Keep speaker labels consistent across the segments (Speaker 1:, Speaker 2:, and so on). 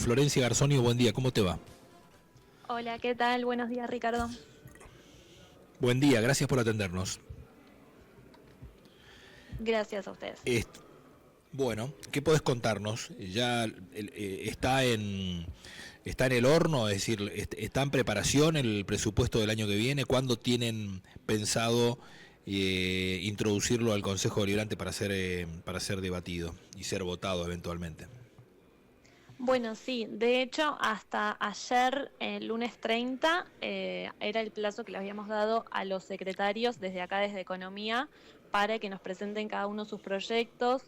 Speaker 1: Florencia Garzonio, buen día, ¿cómo te va?
Speaker 2: Hola, ¿qué tal? Buenos días, Ricardo.
Speaker 1: Buen día, gracias por atendernos.
Speaker 2: Gracias a ustedes.
Speaker 1: Bueno, ¿qué podés contarnos? Ya está en el horno, es decir, está en preparación el presupuesto del año que viene. ¿Cuándo tienen pensado introducirlo al Consejo Deliberante para ser debatido y ser votado eventualmente?
Speaker 2: Bueno, sí, de hecho, hasta ayer, el lunes 30, era el plazo que le habíamos dado a los secretarios desde acá, desde Economía, para que nos presenten cada uno sus proyectos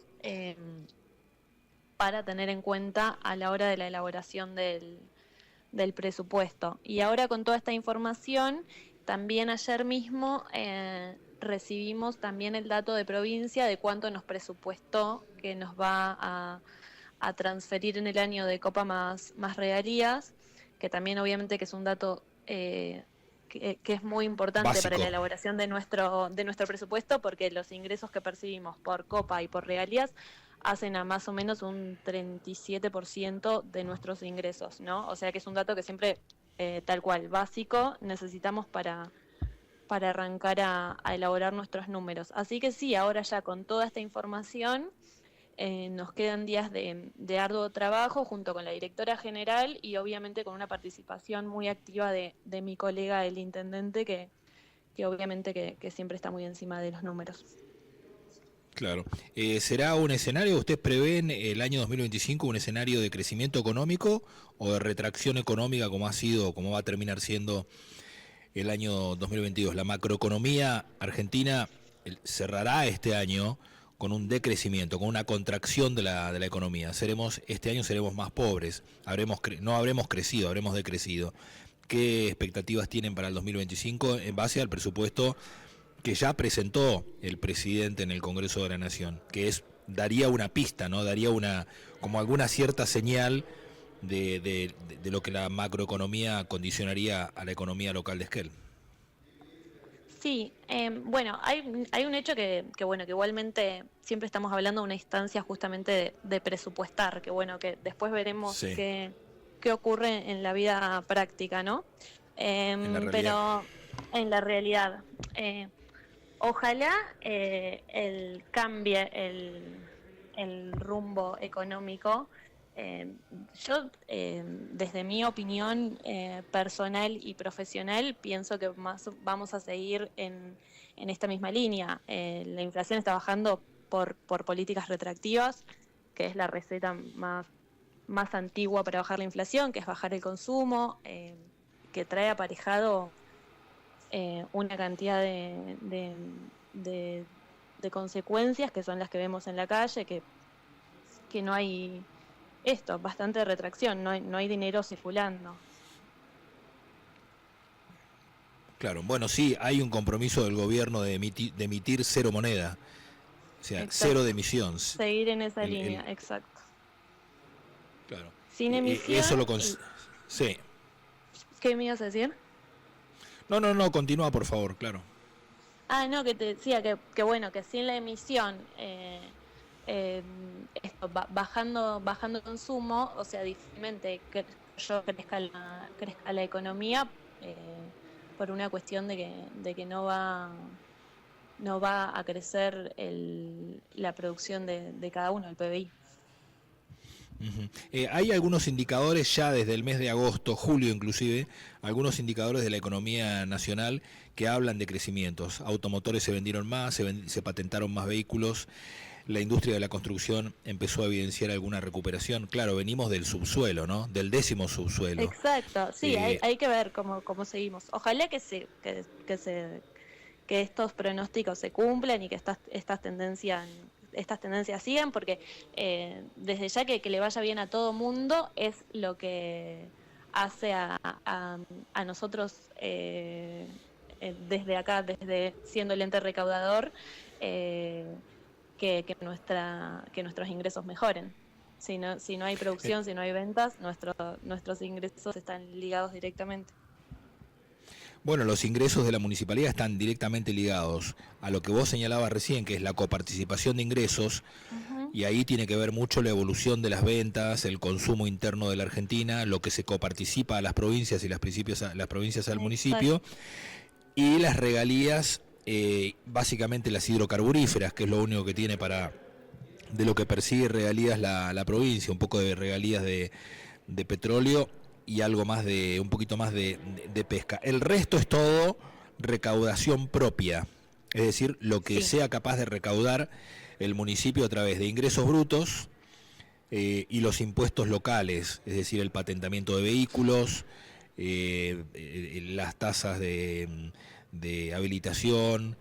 Speaker 2: para tener en cuenta a la hora de la elaboración del presupuesto. Y ahora con toda esta información, también ayer mismo recibimos también el dato de provincia de cuánto nos presupuestó que nos va a transferir en el año de Copa más regalías, que también obviamente que es un dato que es muy importante para la
Speaker 1: Básico.
Speaker 2: elaboración de nuestro presupuesto, porque los ingresos que percibimos por Copa y por regalías hacen a más o menos un 37% de nuestros ingresos, ¿no? O sea que es un dato que siempre, tal cual, básico, necesitamos para arrancar a elaborar nuestros números. Así que sí, ahora ya con toda esta información, nos quedan días de arduo trabajo junto con la directora general y obviamente con una participación muy activa de mi colega, el intendente, que obviamente que siempre está muy encima de los números.
Speaker 1: Claro. ¿Será un escenario, ustedes prevén el año 2025 un escenario de crecimiento económico o de retracción económica como ha sido, como va a terminar siendo el año 2022? La macroeconomía argentina cerrará este año con un decrecimiento, con una contracción de la economía. Este año seremos más pobres, no habremos crecido, habremos decrecido. ¿Qué expectativas tienen para el 2025 en base al presupuesto que ya presentó el presidente en el Congreso de la Nación? Daría una pista, ¿no? Daría como alguna cierta señal de lo que la macroeconomía condicionaría a la economía local de Esquel.
Speaker 2: Sí, bueno, hay un hecho que, bueno, que igualmente siempre estamos hablando de una instancia justamente de presupuestar, que bueno, que después veremos
Speaker 1: Sí,
Speaker 2: qué ocurre en la vida práctica, ¿no?
Speaker 1: en la realidad.
Speaker 2: Pero en la realidad, ojalá cambie el rumbo económico. Yo, desde mi opinión personal y profesional, pienso que más vamos a seguir en esta misma línea. La inflación está bajando por políticas retractivas, que es la receta más antigua para bajar la inflación, que es bajar el consumo, que trae aparejado una cantidad de consecuencias que son las que vemos en la calle, que no hay bastante retracción, no hay dinero circulando.
Speaker 1: Claro, bueno, sí, hay un compromiso del gobierno de emitir cero moneda, o sea, cero de
Speaker 2: Exacto.
Speaker 1: emisión.
Speaker 2: Seguir en esa línea,
Speaker 1: El,
Speaker 2: exacto.
Speaker 1: claro,
Speaker 2: Sin
Speaker 1: eso
Speaker 2: emisión
Speaker 1: lo
Speaker 2: y...
Speaker 1: sí.
Speaker 2: ¿Qué me ibas a decir?
Speaker 1: No, continúa por favor, claro.
Speaker 2: Ah, no, que te decía que bueno, que sin la emisión, eh, bajando el consumo, o sea, difícilmente crezca la economía, por una cuestión de que no va a crecer la producción de cada uno, el PBI.
Speaker 1: Uh-huh. Hay algunos indicadores ya desde el mes de agosto, julio inclusive, algunos indicadores de la economía nacional que hablan de crecimientos. Automotores se vendieron más, se patentaron más vehículos, la industria de la construcción empezó a evidenciar alguna recuperación. Claro, venimos del subsuelo, ¿no? Del 10º subsuelo.
Speaker 2: Exacto, sí, hay,
Speaker 1: Eh,
Speaker 2: hay que ver cómo seguimos. Ojalá que estos pronósticos se cumplan y que estas tendencias sigan, porque desde ya que le vaya bien a todo mundo es lo que hace a nosotros, desde acá, desde siendo el ente recaudador, eh, que nuestros ingresos mejoren. Si no hay
Speaker 1: eh,
Speaker 2: producción, si no hay ventas, nuestros ingresos están ligados directamente.
Speaker 1: Bueno, los ingresos de la municipalidad están directamente ligados a lo que vos señalabas recién, que es la coparticipación de ingresos,
Speaker 2: Ujú.
Speaker 1: y ahí tiene que ver mucho la evolución de las ventas, el consumo interno de la Argentina, lo que se coparticipa a las provincias y las provincias al
Speaker 2: Exacto.
Speaker 1: municipio, y las regalías, básicamente las hidrocarburíferas, que es lo único que tiene de lo que persigue regalías la provincia, un poco de regalías de petróleo y algo más un poquito más de pesca. El resto es todo recaudación propia, es decir, lo que
Speaker 2: Sí.
Speaker 1: sea capaz de recaudar el municipio a través de ingresos brutos y los impuestos locales, es decir, el patentamiento de vehículos, las tasas de habilitación,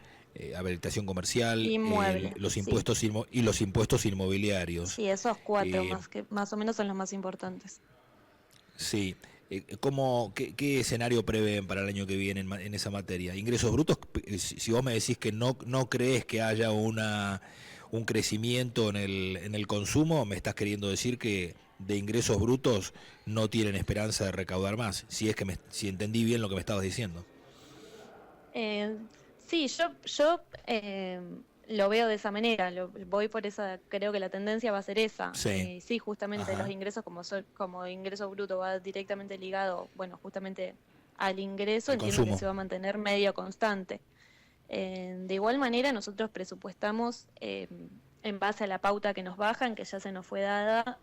Speaker 1: habilitación comercial,
Speaker 2: Inmueble,
Speaker 1: los
Speaker 2: sí.
Speaker 1: impuestos y los impuestos inmobiliarios.
Speaker 2: Sí, esos cuatro
Speaker 1: Eh,
Speaker 2: más o menos son los más importantes.
Speaker 1: Sí. ¿Qué escenario prevén para el año que viene en esa materia? Ingresos brutos, si vos me decís que no crees que haya un crecimiento en el consumo, me estás queriendo decir que de ingresos brutos no tienen esperanza de recaudar más, si es que si entendí bien lo que me estabas diciendo.
Speaker 2: Eh, sí, yo lo veo de esa manera, voy por esa, creo que la tendencia va a ser esa.
Speaker 1: Sí,
Speaker 2: Sí, justamente los
Speaker 1: ajá,
Speaker 2: ingresos como ingreso bruto va directamente ligado, bueno, justamente al ingreso,
Speaker 1: al
Speaker 2: entiendo que
Speaker 1: consumo.
Speaker 2: se va a mantener medio constante. De igual manera, nosotros presupuestamos en base a la pauta que nos bajan, que ya se nos fue dada.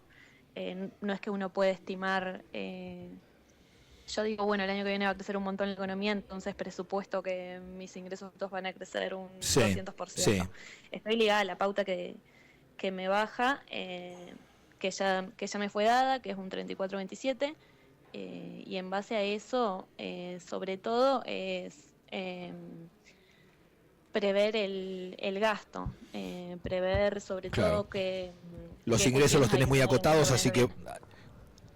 Speaker 2: No es que uno puede estimar, yo digo, bueno, el año que viene va a crecer un montón la economía, entonces presupuesto que mis ingresos brutos van a crecer un
Speaker 1: Sí,
Speaker 2: 200%.
Speaker 1: sí,
Speaker 2: Estoy ligada a la pauta que me baja, que ya me fue dada, que es un 34,27, y en base a eso, sobre todo, es prever el gasto, prever sobre
Speaker 1: claro.
Speaker 2: todo
Speaker 1: Los
Speaker 2: qué
Speaker 1: ingresos los
Speaker 2: cuestiones hay
Speaker 1: tenés
Speaker 2: que
Speaker 1: muy
Speaker 2: tener en cuenta
Speaker 1: acotados,
Speaker 2: para el año
Speaker 1: así
Speaker 2: que
Speaker 1: que,
Speaker 2: viene.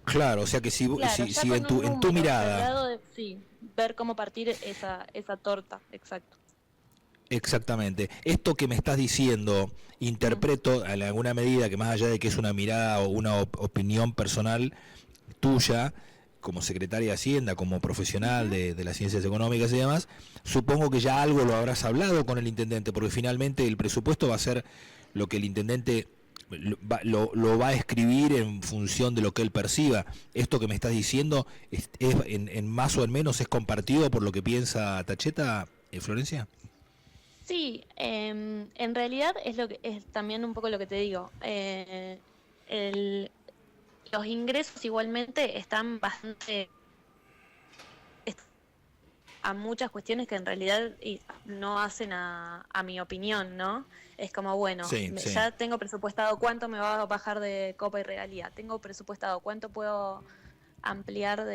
Speaker 1: claro, o sea que
Speaker 2: Claro, ya
Speaker 1: si
Speaker 2: con un
Speaker 1: en tu
Speaker 2: número
Speaker 1: mirada.
Speaker 2: cerrado, sí, ver cómo partir esa torta, exacto.
Speaker 1: Exactamente. Esto que me estás diciendo,
Speaker 2: Mm,
Speaker 1: interpreto en alguna medida que más allá de que es una mirada o una opinión personal tuya, como secretaria de Hacienda, como profesional
Speaker 2: ujú.
Speaker 1: de las ciencias económicas y demás, supongo que ya algo lo habrás hablado con el intendente, porque finalmente el presupuesto va a ser lo que el intendente lo va a escribir en función de lo que él perciba. Esto que me estás diciendo es en más o en menos es compartido por lo que piensa Tacheta, Florencia.
Speaker 2: Sí, en realidad es lo que es también un poco lo que te digo. El- los ingresos igualmente están bastante a muchas cuestiones que en realidad no hacen a mi opinión, ¿no? Es como, bueno,
Speaker 1: Sí, sí.
Speaker 2: ya tengo presupuestado cuánto me va a bajar de copa y regalía, tengo presupuestado cuánto puedo ampliar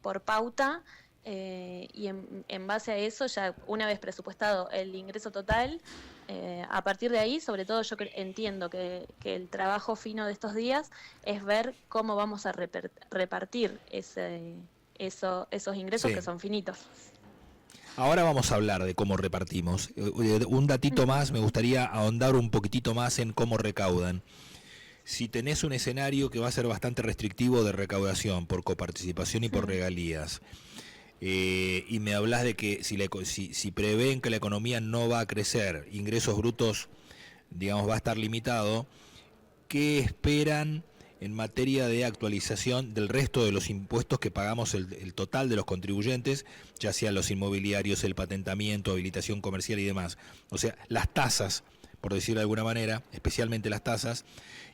Speaker 2: por pauta, y en base a eso, ya una vez presupuestado el ingreso total, a partir de ahí, sobre todo yo entiendo que el trabajo fino de estos días es ver cómo vamos a repartir esos ingresos que
Speaker 1: Sí.
Speaker 2: son finitos.
Speaker 1: Ahora vamos a hablar de cómo repartimos. Un datito
Speaker 2: Ujú.
Speaker 1: más, me gustaría ahondar un poquitito más en cómo recaudan. Si tenés un escenario que va a ser bastante restrictivo de recaudación por coparticipación y por
Speaker 2: Mm.
Speaker 1: regalías, y me hablas de que si prevén que la economía no va a crecer, ingresos brutos, digamos, va a estar limitado, ¿qué esperan en materia de actualización del resto de los impuestos que pagamos el total de los contribuyentes, ya sean los inmobiliarios, el patentamiento, habilitación comercial y demás? O sea, las tasas, por decirlo de alguna manera, especialmente las tasas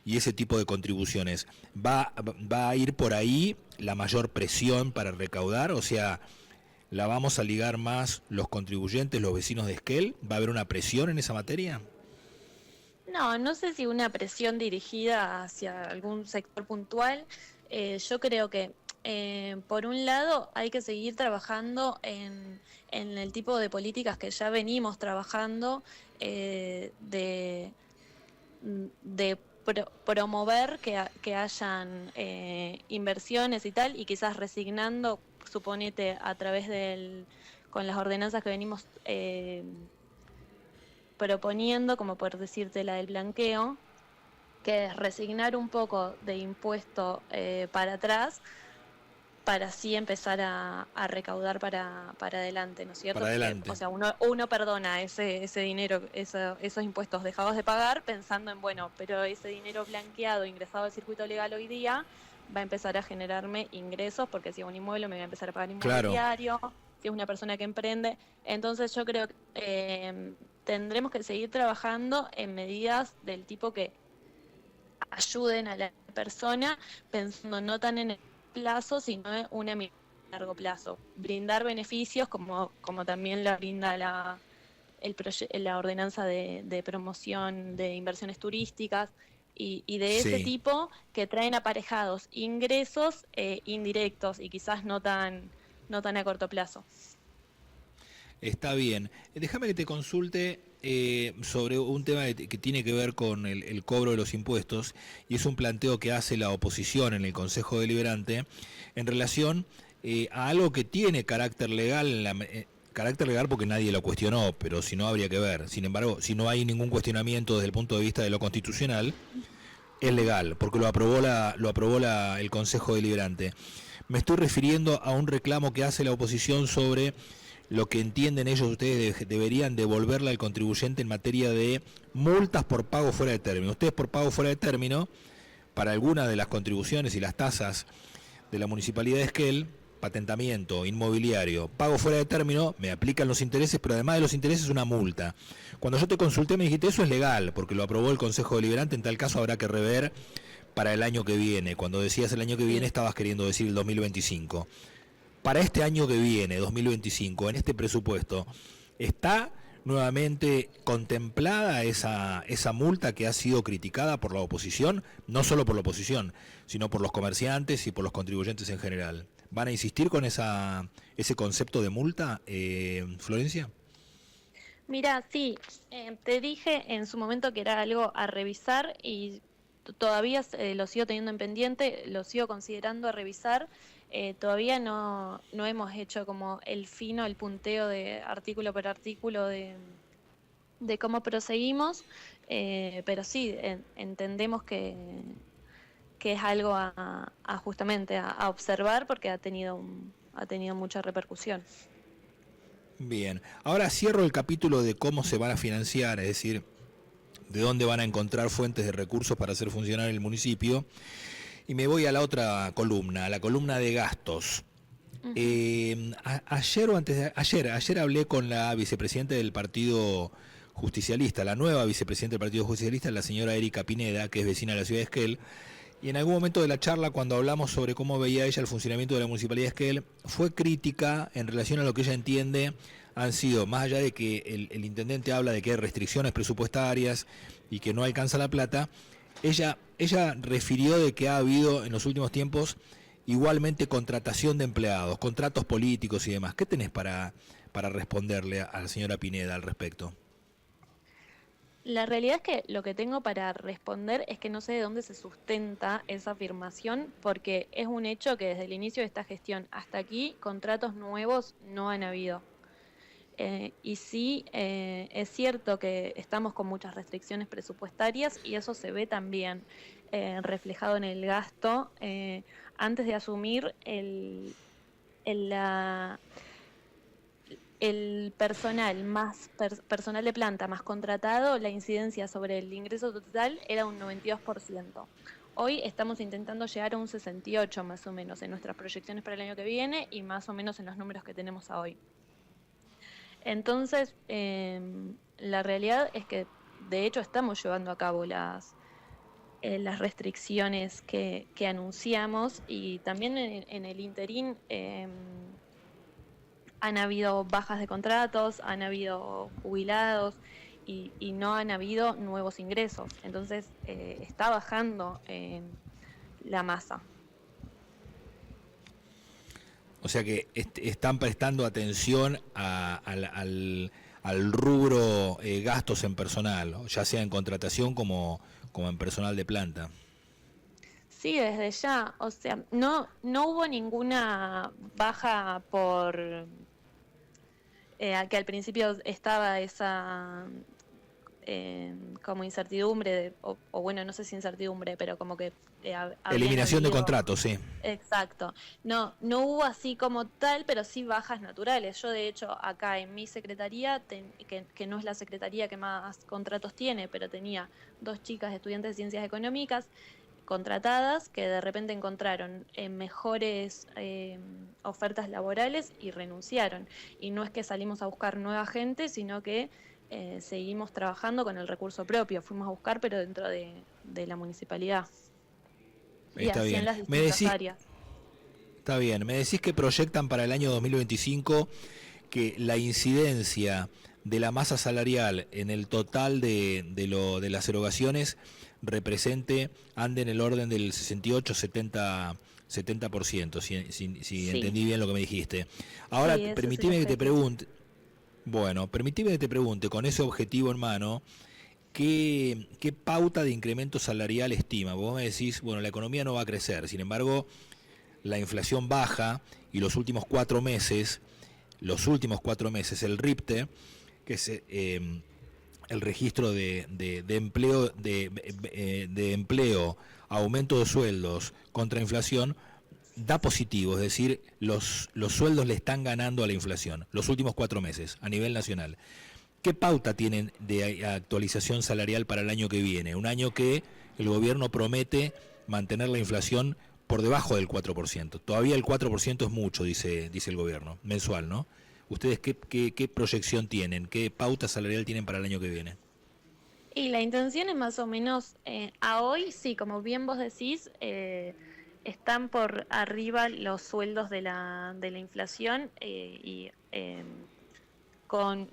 Speaker 1: y ese tipo de contribuciones. ¿Va a ir por ahí la mayor presión para recaudar? O sea, ¿la vamos a ligar más los contribuyentes, los vecinos de Esquel? ¿Va a haber una presión en esa materia?
Speaker 2: No, no sé si una presión dirigida hacia algún sector puntual. Yo creo que, por un lado, hay que seguir trabajando en el tipo de políticas que ya venimos trabajando, de promover que hayan inversiones y tal, y quizás resignando, suponete, con las ordenanzas que venimos proponiendo, como por decirte la del blanqueo, que es resignar un poco de impuesto para atrás para así empezar a recaudar para adelante, ¿no es cierto?
Speaker 1: Para
Speaker 2: Porque,
Speaker 1: adelante.
Speaker 2: o sea, uno perdona ese dinero, esos impuestos dejados de pagar pensando en, bueno, pero ese dinero blanqueado, ingresado al circuito legal hoy día, va a empezar a generarme ingresos, porque si es un inmueble me voy a empezar a pagar
Speaker 1: Claro,
Speaker 2: inmobiliario, si es una persona que emprende. Entonces yo creo que tendremos que seguir trabajando en medidas del tipo que ayuden a la persona, pensando no tan en el plazo, sino en una largo plazo. Brindar beneficios como también la brinda la ordenanza de promoción de inversiones turísticas y de ese
Speaker 1: sí.
Speaker 2: tipo que traen aparejados ingresos indirectos y quizás no tan a corto plazo.
Speaker 1: Está bien. Déjame que te consulte sobre un tema que tiene que ver con el cobro de los impuestos y es un planteo que hace la oposición en el Consejo Deliberante en relación a algo que tiene carácter legal, carácter legal porque nadie lo cuestionó, pero si no habría que ver. Sin embargo, si no hay ningún cuestionamiento desde el punto de vista de lo constitucional, es legal, porque el Consejo Deliberante. Me estoy refiriendo a un reclamo que hace la oposición sobre lo que entienden ellos ustedes deberían devolverle al contribuyente en materia de multas por pago fuera de término. Ustedes por pago fuera de término, para algunas de las contribuciones y las tasas de la Municipalidad de Esquel, patentamiento, inmobiliario, pago fuera de término, me aplican los intereses, pero además de los intereses una multa. Cuando yo te consulté me dijiste eso es legal, porque lo aprobó el Consejo Deliberante, en tal caso habrá que rever para el año que viene. Cuando decías el año que viene
Speaker 2: Sí.
Speaker 1: estabas queriendo decir el 2025. Para este año que viene, 2025, en este presupuesto, ¿está nuevamente contemplada esa multa que ha sido criticada por la oposición? No solo por la oposición, sino por los comerciantes y por los contribuyentes en general. ¿Van a insistir con ese concepto de multa, Florencia?
Speaker 2: Mira, sí, te dije en su momento que era algo a revisar y todavía lo sigo teniendo en pendiente, lo sigo considerando a revisar. Todavía no hemos hecho como el fino, el punteo de artículo por artículo de cómo proseguimos, pero sí, entendemos que es algo a justamente a observar porque ha tenido mucha repercusión.
Speaker 1: Bien, ahora cierro el capítulo de cómo se van a financiar, es decir, de dónde van a encontrar fuentes de recursos para hacer funcionar el municipio, y me voy a la otra columna, a la columna de gastos.
Speaker 2: Ujú.
Speaker 1: Ayer o antes de ayer hablé con la vicepresidenta del Partido Justicialista, la nueva vicepresidenta del Partido Justicialista, la señora Erika Pineda, que es vecina de la ciudad de Esquel, y en algún momento de la charla, cuando hablamos sobre cómo veía ella el funcionamiento de la Municipalidad de Esquel, fue crítica en relación a lo que ella entiende han sido, más allá de que el intendente habla de que hay restricciones presupuestarias y que no alcanza la plata, ella refirió de que ha habido en los últimos tiempos igualmente contratación de empleados, contratos políticos y demás. ¿Qué tenés para responderle a la señora Pineda al respecto?
Speaker 2: La realidad es que lo que tengo para responder es que no sé de dónde se sustenta esa afirmación, porque es un hecho que desde el inicio de esta gestión hasta aquí contratos nuevos no han habido. Y sí, es cierto que estamos con muchas restricciones presupuestarias y eso se ve también reflejado en el gasto. Antes de asumir el, la- el personal personal de planta más contratado, la incidencia sobre el ingreso total era un 92%. Hoy estamos intentando llegar a un 68 más o menos en nuestras proyecciones para el año que viene y más o menos en los números que tenemos a hoy. Entonces, la realidad es que de hecho estamos llevando a cabo las restricciones que anunciamos y también en el interín han habido bajas de contratos, han habido jubilados y no han habido nuevos ingresos. Entonces, está bajando la masa.
Speaker 1: O sea que están prestando atención al rubro gastos en personal, ¿no? Ya sea en contratación como en personal de planta.
Speaker 2: Sí, desde ya. O sea, no hubo ninguna baja por que al principio estaba como incertidumbre, o bueno, no sé si incertidumbre, pero como que...
Speaker 1: Eliminación de contratos, sí.
Speaker 2: Exacto. No, no hubo así como tal, pero sí bajas naturales. Yo, de hecho, acá en mi secretaría, que no es la secretaría que más contratos tiene, pero tenía 2 chicas estudiantes de ciencias económicas contratadas que de repente encontraron mejores ofertas laborales y renunciaron. Y no es que salimos a buscar nueva gente, sino que seguimos trabajando con el recurso propio. Fuimos a buscar, pero dentro de la municipalidad. Y
Speaker 1: Está
Speaker 2: así en
Speaker 1: bien.
Speaker 2: las distintas áreas.
Speaker 1: Está bien, me decís que proyectan para el año 2025 que la incidencia de la masa salarial en el total de las erogaciones ande en el orden del 68-70%, si entendí bien lo que me dijiste. Ahora,
Speaker 2: Sí, ese es el
Speaker 1: permitime que te
Speaker 2: objetivo.
Speaker 1: pregunte, con ese objetivo en mano, ¿qué pauta de incremento salarial estima? Vos me decís, bueno, la economía no va a crecer, sin embargo, la inflación baja y los últimos 4 meses, el RIPTE, que es el registro de empleo, de empleo, aumento de sueldos contra inflación, da positivo, es decir, los sueldos le están ganando a la inflación los últimos 4 meses a nivel nacional. ¿Qué pauta tienen de actualización salarial para el año que viene? Un año que el gobierno promete mantener la inflación por debajo del 4%. Todavía el 4% es mucho, dice el gobierno, mensual, ¿no? ¿Ustedes qué proyección tienen? ¿Qué pauta salarial tienen para el año que viene?
Speaker 2: Y la intención es más o menos, a hoy sí, como bien vos decís, están por arriba los sueldos de la inflación y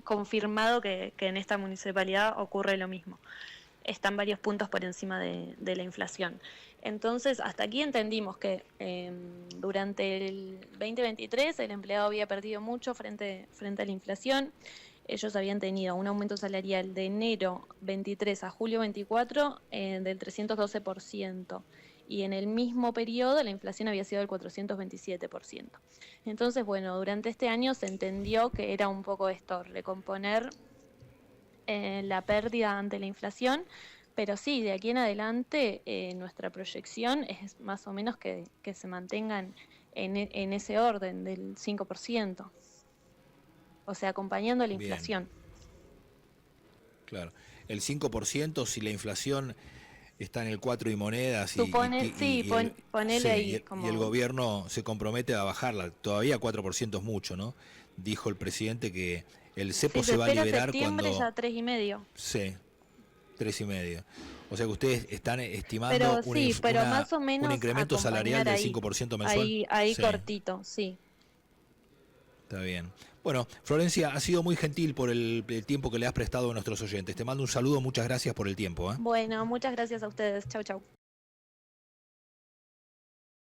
Speaker 2: confirmado que en esta municipalidad ocurre lo mismo. Están varios puntos por encima de la inflación. Entonces, hasta aquí entendimos que durante el 2023 el empleado había perdido mucho frente a la inflación. Ellos habían tenido un aumento salarial de enero 23 a julio 24 del 312%, y en el mismo periodo la inflación había sido del 427%. Entonces, bueno, durante este año se entendió que era un poco esto, recomponer la pérdida ante la inflación, pero sí, de aquí en adelante nuestra proyección es más o menos que se mantengan en ese orden del 5%, o sea, acompañando a la
Speaker 1: Bien,
Speaker 2: inflación.
Speaker 1: claro. El 5%, si la inflación está en el 4 y monedas
Speaker 2: Sí, ponele ahí
Speaker 1: y el
Speaker 2: como...
Speaker 1: gobierno se compromete a bajarla, todavía 4% es mucho, ¿no? Dijo el presidente que el
Speaker 2: Si
Speaker 1: cepo
Speaker 2: se
Speaker 1: se va a
Speaker 2: espera
Speaker 1: liberar
Speaker 2: septiembre
Speaker 1: cuando...
Speaker 2: ya 3,5.
Speaker 1: Sí, 3,5. O sea que ustedes están estimando
Speaker 2: Pero sí, pero más o
Speaker 1: un
Speaker 2: menos
Speaker 1: incremento salarial
Speaker 2: acompañar
Speaker 1: del
Speaker 2: ahí,
Speaker 1: 5% mensual.
Speaker 2: ahí
Speaker 1: Sí,
Speaker 2: cortito, sí.
Speaker 1: está bien. Bueno, Florencia, ha sido muy gentil por el tiempo que le has prestado a nuestros oyentes. Te mando un saludo, muchas gracias por el tiempo, ¿eh?
Speaker 2: Bueno, muchas gracias a ustedes. Chau, chau.